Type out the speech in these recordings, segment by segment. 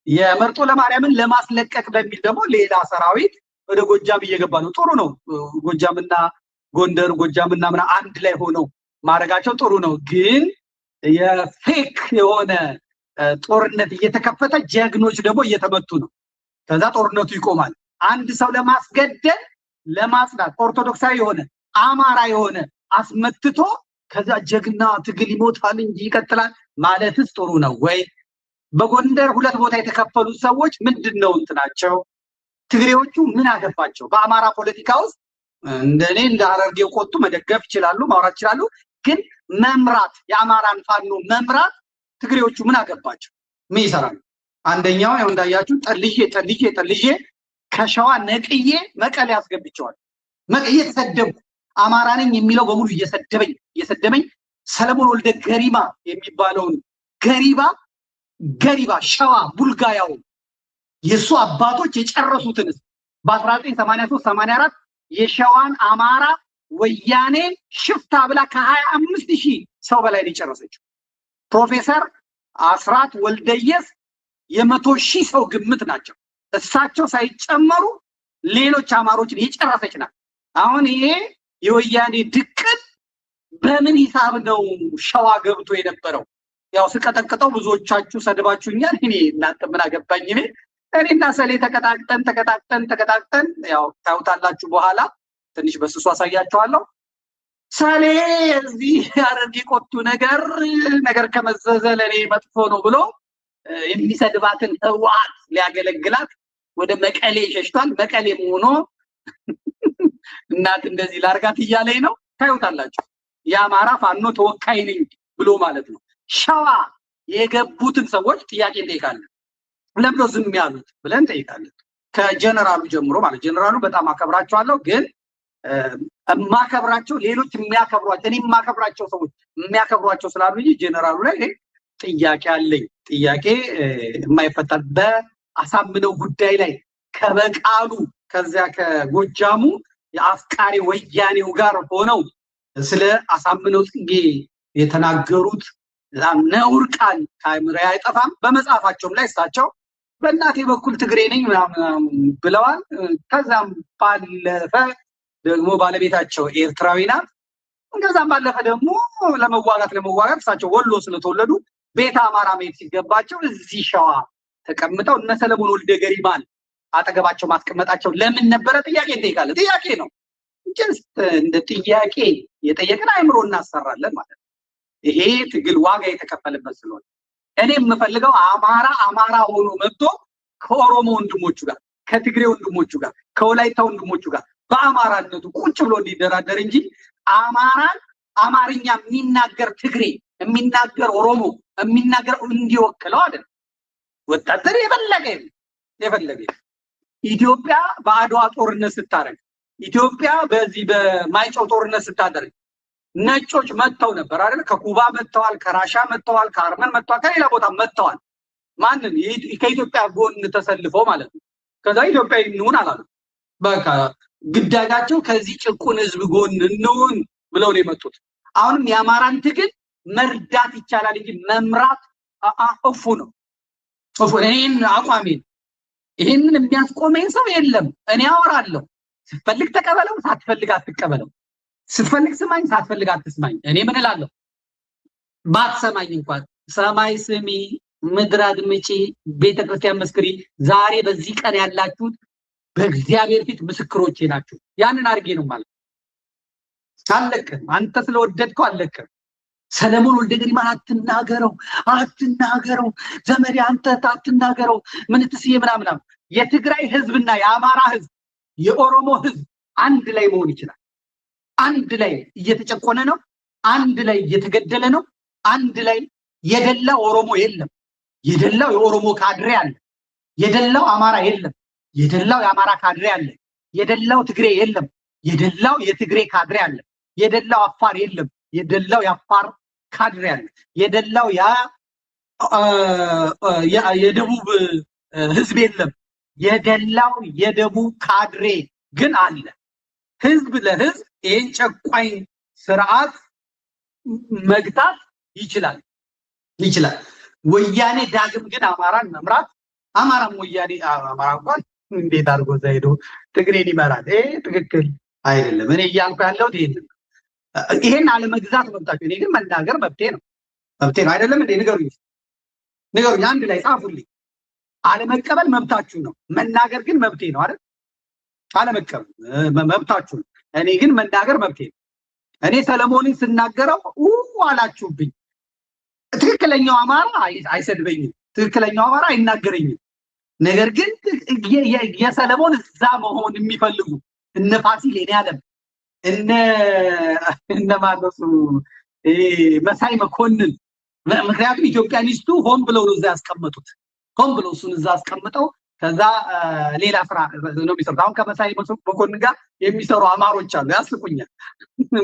የመርጦ ለማርያምን ለማስለቀቅ በሚል ደግሞ ሌላ ሰራዊት ወደ ጎጃም እየገባ ነው። ጥሩ ነው። ጎጃምና ጎንደር ጎጃምና ምና አንድ ላይ ሆነው ማረጋቸው ጥሩ ነው። ግን የፌክ የሆነ ጦርነት እየተከፈተ ጀግኖች ደግሞ እየተመቱ ነው። ከዛ ጦርነቱ ይቆማል። አንድ ሰው ለማስገደል ለማጽዳት ኦርቶዶክሳዊ የሆነ አማራ የሆነ አስመትቶ ከዛ ጀግና ትግል ይሞታል እንጂ ይቀጥላል ማለትስ ጥሩ ነው ወይ? በጎንደር ሁለት ቦታ የተከፈሉ ሰዎች ምንድነው እንትናቸው? ትግሬዎቹ ምን አገባቸው? በአማራ ፖለቲካ ውስጥ እንደኔ እንደ ሐረርጌ ቆጡ መደገፍ ይችላሉ፣ ማውራት ይችላሉ። ግን መምራት የአማራን ፋኖ መምራት ትግሬዎቹ ምን አገባቸው? ምን ይሰራሉ? አንደኛው ያው እንዳያችሁ ጠልዬ ከሸዋ ነቅዬ መቀሌ ያስገብቸዋል። መቀሌ ተሰደቡ። አማራ ነኝ የሚለው በሙሉ እየሰደበኝ ሰለሞን ወልደ ገሪማ የሚባለውን ገሪባ ሸዋ ቡልጋያው የሱ አባቶች የጨረሱትን በ1983 84 የሸዋን አማራ ወያኔ ሽፍታ ብላ ከ25000 ሰው በላይ ነው የጨረሰችው። ፕሮፌሰር አስራት ወልደየስ የ100,000 ሰው ግምት ናቸው። እሳቸው ሳይጨመሩ ሌሎች አማሮችን የጨረሰች ናት። አሁን ይሄ የወያኔ ድቅት በምን ሂሳብ ነው ሸዋ ገብቶ የነበረው? ያው ስቀጠቅጠው ብዙዎቻችሁ ሰድባችሁኛል። እኔ እናንተ ምን አገባኝ? እኔና ሰሌ ተቀጣቅጠን ያው ታውታላችሁ። በኋላ ትንሽ በስሱ አሳያችኋለሁ። ሰሌ እዚህ ሐረርጌ ቆጡ ነገር ከመዘዘ ለኔ መጥፎ ነው ብሎ የሚሰድባትን ህወሓት ሊያገለግላት ወደ መቀሌ ሸሽቷል። መቀሌም ሆኖ እናት እንደዚህ ላርጋት እያለኝ ነው። ታዩታላችሁ። የአማራ ፋኖ ተወካይ ነኝ ብሎ ማለት ነው። ሸዋ የገቡትን ሰዎች ጥያቄ እንጠይቃለን። ለምን ነው ዝም ያሉት ብለን እንጠይቃለን። ከጀነራሉ ጀምሮ ማለት ጀነራሉ በጣም አከብራቸዋለሁ፣ ግን ማከብራቸው ሌሎች የሚያከብሯቸው እኔ ማከብራቸው ሰዎች የሚያከብሯቸው ስላሉ እንጂ ጀነራሉ ላይ ጥያቄ አለኝ። ጥያቄ የማይፈታ በአሳምነው ጉዳይ ላይ ከበቃሉ ከዚያ ከጎጃሙ የአፍቃሪ ወያኔው ጋር ሆነው ስለ አሳምነው ጽጌ የተናገሩት ነውር ቃል ከአእምሮዬ አይጠፋም። በመጽሐፋቸውም ላይ እሳቸው በእናቴ በኩል ትግሬ ነኝ ብለዋል። ከዛም ባለፈ ደግሞ ባለቤታቸው ኤርትራዊ ናት። ከዛም ባለፈ ደግሞ ለመዋጋት እሳቸው ወሎ ስለተወለዱ ቤተ አማራ መሄድ ሲገባቸው እዚህ ሸዋ ተቀምጠው እነ ሰለሞን ወልደ ገሪማን አጠገባቸው ማስቀመጣቸው ለምን ነበረ? ጥያቄ እንጠይቃለን። ጥያቄ ነው። ጀስት እንደ ጥያቄ የጠየቅን አእምሮ እናሰራለን ማለት ነው። ይሄ ትግል ዋጋ የተከፈለበት ስለሆነ እኔ የምፈልገው አማራ ሆኖ መጥቶ ከኦሮሞ ወንድሞቹ ጋር፣ ከትግሬ ወንድሞቹ ጋር፣ ከወላይታ ወንድሞቹ ጋር በአማራነቱ ቁጭ ብሎ እንዲደራደር እንጂ አማርኛ የሚናገር ትግሬ የሚናገር ኦሮሞ የሚናገር እንዲወክለው አይደለም። ወጣት የፈለገ ኢትዮጵያ በአድዋ ጦርነት ስታደርግ፣ ኢትዮጵያ በዚህ በማይጨው ጦርነት ስታደርግ ነጮች መጥተው ነበር አይደል? ከኩባ መጥተዋል፣ ከራሻ መጥተዋል፣ ከአርመን መጥተዋል፣ ከሌላ ቦታ መጥተዋል። ማንን? ከኢትዮጵያ ጎን ተሰልፈው ማለት ነው። ከዛ ኢትዮጵያ እንሁን አላሉ። በቃ ግዳጃቸው ከዚህ ጭቁን ህዝብ ጎን እንሁን ብለው ነው የመጡት። አሁንም የአማራን ትግል መርዳት ይቻላል እንጂ መምራት እፉ ነው። እኔን አቋሜን ይሄንን የሚያስቆመኝ ሰው የለም። እኔ አወራለሁ። ስትፈልግ ተቀበለው፣ ሳትፈልግ አትቀበለው። ስትፈልግ ስማኝ፣ ሳትፈልግ አትስማኝ። እኔ ምን እላለሁ? ባትሰማኝ እንኳን ሰማይ ስሚ፣ ምድር አድምጪ፣ ቤተክርስቲያን መስክሪ። ዛሬ በዚህ ቀን ያላችሁት በእግዚአብሔር ፊት ምስክሮቼ ናችሁ። ያንን አድርጌ ነው ማለት አለቅም። አንተ ስለወደድከው አለቅም። ሰለሞን ወልደ ገሪማን አትናገረው፣ ዘመዴ አንተ አትናገረው፣ ምን ትስዬ ምናምን። የትግራይ ህዝብና የአማራ ህዝብ የኦሮሞ ህዝብ አንድ ላይ መሆን ይችላል። አንድ ላይ እየተጨቆነ ነው። አንድ ላይ እየተገደለ ነው። አንድ ላይ የደላው ኦሮሞ የለም። የደላው የኦሮሞ ካድሬ አለ። የደላው አማራ የለም። የደላው የአማራ ካድሬ አለ። የደላው ትግሬ የለም። የደላው የትግሬ ካድሬ አለ። የደላው አፋር የለም። የደላው የአፋር ካድሬ አለ። የደላው የደቡብ ህዝብ የለም። የደላው የደቡብ ካድሬ ግን አለ። ህዝብ ለህዝብ ይህን ጨቋኝ ስርዓት መግታት ይችላል። ወያኔ ዳግም ግን አማራን መምራት አማራም ወያኔ አማራ እንኳን እንዴት አድርጎ ዘይዶ ትግሬን ይመራል? ትክክል አይደለም። እኔ እያልኩ ያለሁት ይሄን አለመግዛት መብታችሁ። እኔ ግን መናገር መብቴ ነው አይደለም እንዴ? ንገሩኝ፣ አንድ ላይ ጻፉልኝ። አለመቀበል መብታችሁ ነው፣ መናገር ግን መብቴ ነው አይደል? አለመቀበል መብታችሁ ነው፣ እኔ ግን መናገር መብቴ ነው። እኔ ሰለሞንን ስናገረው አላችሁብኝ። ትክክለኛው አማራ አይሰድበኝም፣ ትክክለኛው አማራ አይናገረኝም። ነገር ግን የሰለሞን እዛ መሆን የሚፈልጉ እነ ፋሲል የኔ ዓለም እነ ማለሱ መሳይ መኮንን፣ ምክንያቱም ኢትዮጵያኒስቱ ሆን ብለው ነው እዛ ያስቀመጡት። ሆን ብለው እሱን እዛ አስቀምጠው ከዛ ሌላ ስራ ነው የሚሰሩት። አሁን ከመሳይ መኮንን ጋር የሚሰሩ አማሮች አሉ፣ ያስቁኛል።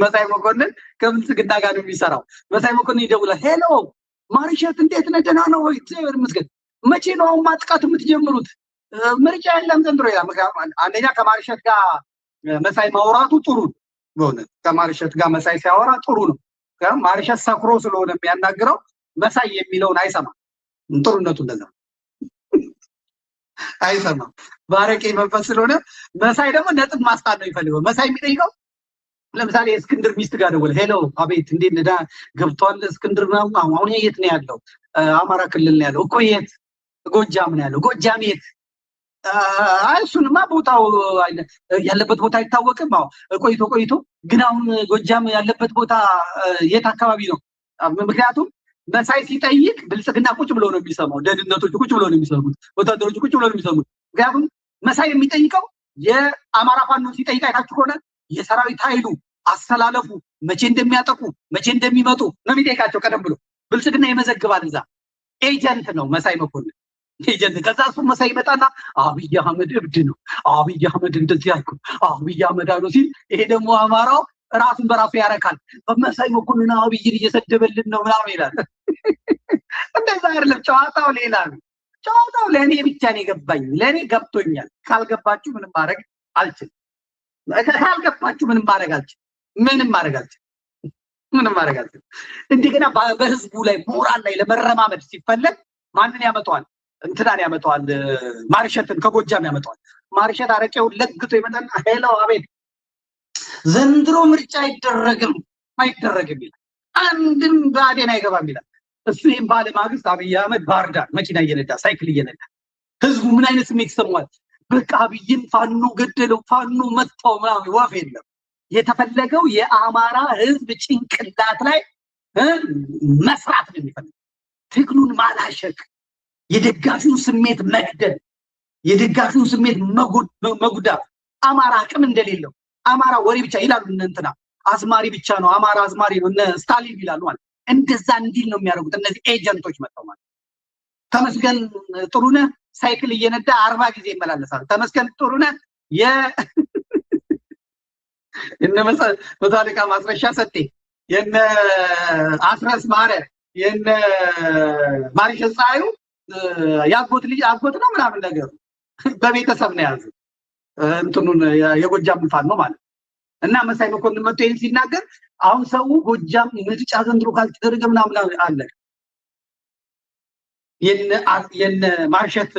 መሳይ መኮንን ከብልጽግና ጋር ነው የሚሰራው። መሳይ መኮንን ይደውላል፣ ሄሎ ማርሸት እንዴት ነህ? ደህና ነው ወይ? እግዚአብሔር ይመስገን። መቼ ነው አሁን ማጥቃት የምትጀምሩት? ምርጫ የለም ዘንድሮ ይላል። አንደኛ ከማርሸት ጋር መሳይ ማውራቱ ጥሩ ነው። በእውነት ከማርሸት ጋር መሳይ ሲያወራ ጥሩ ነው። ማርሸት ሰክሮ ስለሆነ የሚያናግረው መሳይ የሚለውን አይሰማም። ጥሩነቱ እንደዛ አይሰማም። ባረቄ መንፈስ ስለሆነ መሳይ ደግሞ ነጥብ ማስጣት ነው የሚፈልገው። መሳይ የሚጠይቀው ለምሳሌ እስክንድር ሚስት ጋር ደወለ፣ ሄሎ አቤት፣ እንዴት ነህ? ገብቷል እስክንድር ነው አሁን የት ነው ያለው? አማራ ክልል ነው ያለው። እኮ የት? ጎጃም ነው ያለው። ጎጃም የት? እሱንማ ቦታው ያለበት ቦታ አይታወቅም። ቆይቶ ግን አሁን ጎጃም ያለበት ቦታ የት አካባቢ ነው? ምክንያቱም መሳይ ሲጠይቅ ብልጽግና ቁጭ ብሎ ነው የሚሰማው፣ ደህንነቶች ቁጭ ብሎ ነው የሚሰሙት፣ ወታደሮች ቁጭ ብሎ ነው የሚሰሙት። ምክንያቱም መሳይ የሚጠይቀው የአማራ ፋኖ ሲጠይቅ አይታችሁ ከሆነ የሰራዊት ኃይሉ አስተላለፉ፣ መቼ እንደሚያጠቁ መቼ እንደሚመጡ ነው የሚጠይቃቸው ቀደም ብሎ። ብልጽግና ይመዘግባል። እዛ ኤጀንት ነው መሳይ መኮንን ኤጀንት። ከዛ እሱ መሳይ ይመጣና አብይ አህመድ እብድ ነው፣ አብይ አህመድ እንደዚህ ያልኩ፣ አብይ አህመድ አሉ ሲል፣ ይሄ ደግሞ አማራው ራሱን በራሱ ያረካል። በመሳይ መኮንን አብይን እየሰደበልን ነው ምናምን ይላል። እንደዛ አይደለም፣ ጨዋታው ሌላ ነው። ጨዋታው ለእኔ ብቻ ነው የገባኝ፣ ለእኔ ገብቶኛል። ካልገባችሁ ምንም ማድረግ አልችልም። ካልገባችሁ ምንም ማድረግ አልችልም። እንደገና በህዝቡ ላይ ሞራል ላይ ለመረማመድ ሲፈለግ ማንን ያመጣዋል? እንትናን ያመጣዋል፣ ማርሸትን ከጎጃም ያመጣዋል። ማርሸት አረቄውን ለግቶ ይመጣና ሄሎ አቤት፣ ዘንድሮ ምርጫ አይደረግም ይላል። አንድም ብአዴን አይገባም ይላል። እሱ ይህም ባለ ማግስት አብይ አህመድ ባህር ዳር መኪና እየነዳ ሳይክል እየነዳ፣ ህዝቡ ምን አይነት ስሜት ይሰማዋል? በቃ አብይን ፋኖ ገደለው፣ ፋኖ መጥተው ምናምን ወፍ የለም። የተፈለገው የአማራ ህዝብ ጭንቅላት ላይ መስራት ነው የሚፈልገው። ትግሉን ማላሸቅ፣ የደጋፊውን ስሜት መግደል፣ የደጋፊውን ስሜት መጉዳት። አማራ አቅም እንደሌለው፣ አማራ ወሬ ብቻ ይላሉ እንትና፣ አዝማሪ ብቻ ነው አማራ፣ አዝማሪ ነው እነ ስታሊን ይላሉ ማለት። እንደዛ እንዲል ነው የሚያደርጉት እነዚህ ኤጀንቶች መጥተው ማለት። ተመስገን ጥሩነህ ሳይክል እየነዳ 40 ጊዜ ይመላለሳሉ። ተመስገን ጥሩነህ የነ መቶ አለቃ ማስረሻ ሰጤ፣ የነ አስረስ ማረ፣ የነ ማርሸት ፀሐዩ ያጎት ልጅ አጎት ነው ምናምን ነገሩ በቤተሰብ ነው ያዙ እንትኑን የጎጃም ፋኖ ነው ማለት። እና መሳይ መኮንን መጥቶ ይሄን ሲናገር አሁን ሰው ጎጃም ምርጫ ዘንድሮ ካልተደረገ ምናምን አለ። የነ ማርሸት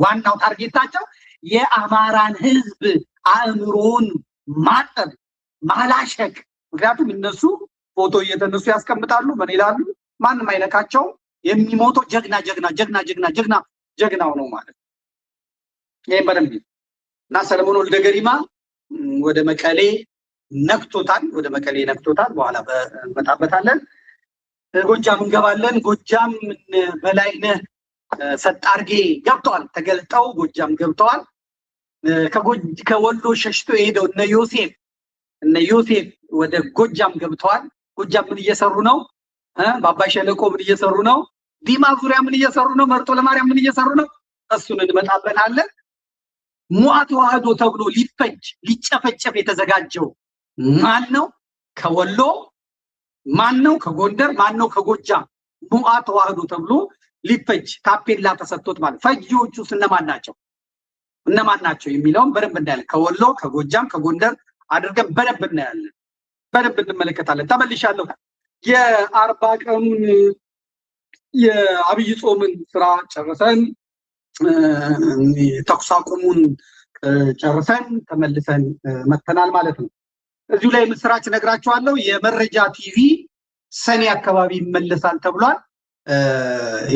ዋናው ታርጌታቸው የአማራን ህዝብ አእምሮን ማጠብ፣ ማላሸቅ። ምክንያቱም እነሱ ፎቶ እየተነሱ ያስቀምጣሉ፣ ምን ይላሉ? ማንም አይነካቸውም። የሚሞተው ጀግናው ነው ማለት ነው። ይሄን በደንብ እና ሰለሞን ወልደ ገሪማ ወደ መቀሌ ነክቶታል። በኋላ እንመጣበታለን። ጎጃም እንገባለን። ጎጃም በላይነህ ሰጣርጌ ገብተዋል፣ ተገልጠው ጎጃም ገብተዋል። ከወሎ ሸሽቶ የሄደው እነ ዮሴፍ ወደ ጎጃም ገብተዋል። ጎጃም ምን እየሰሩ ነው? በአባይ ሸለቆ ምን እየሰሩ ነው? ዲማ ዙሪያ ምን እየሰሩ ነው? መርጦ ለማርያም ምን እየሰሩ ነው? እሱን እንመጣበታለን። ሙአ ተዋህዶ ተብሎ ሊጨፈጨፍ የተዘጋጀው ማን ነው? ከወሎ ማን ነው? ከጎንደር ማን ነው? ከጎጃም ሙአ ተዋህዶ ተብሎ ሊፈጅ ታፔላ ተሰጥቶት ማለት። ፈጂዎቹ እነማን ናቸው የሚለውን በደንብ እናያለን። ከወሎ ከጎጃም ከጎንደር አድርገን በደንብ እናያለን፣ በደንብ እንመለከታለን። ተመልሻለሁ። የ40 ቀኑን የአብይ ጾምን ስራ ጨርሰን ተኩስ አቁሙን ጨርሰን ተመልሰን መተናል ማለት ነው። እዚሁ ላይ ምስራች ነግራችኋለሁ። የመረጃ ቲቪ ሰኔ አካባቢ ይመለሳል ተብሏል።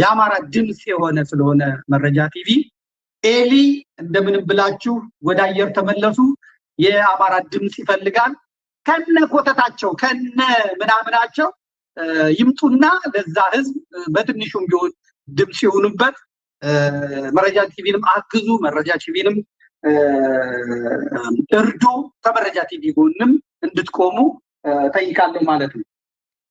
የአማራ ድምጽ የሆነ ስለሆነ መረጃ ቲቪ ኤሊ እንደምንም ብላችሁ ወደ አየር ተመለሱ። የአማራ ድምጽ ይፈልጋል። ከነ ኮተታቸው ከነ ምናምናቸው ይምጡና ለዛ ህዝብ በትንሹም ቢሆን ድምጽ ይሁኑበት። መረጃ ቲቪንም አግዙ፣ መረጃ ቲቪንም እርዱ፣ ከመረጃ ቲቪ ጎንም እንድትቆሙ ጠይቃለሁ ማለት ነው።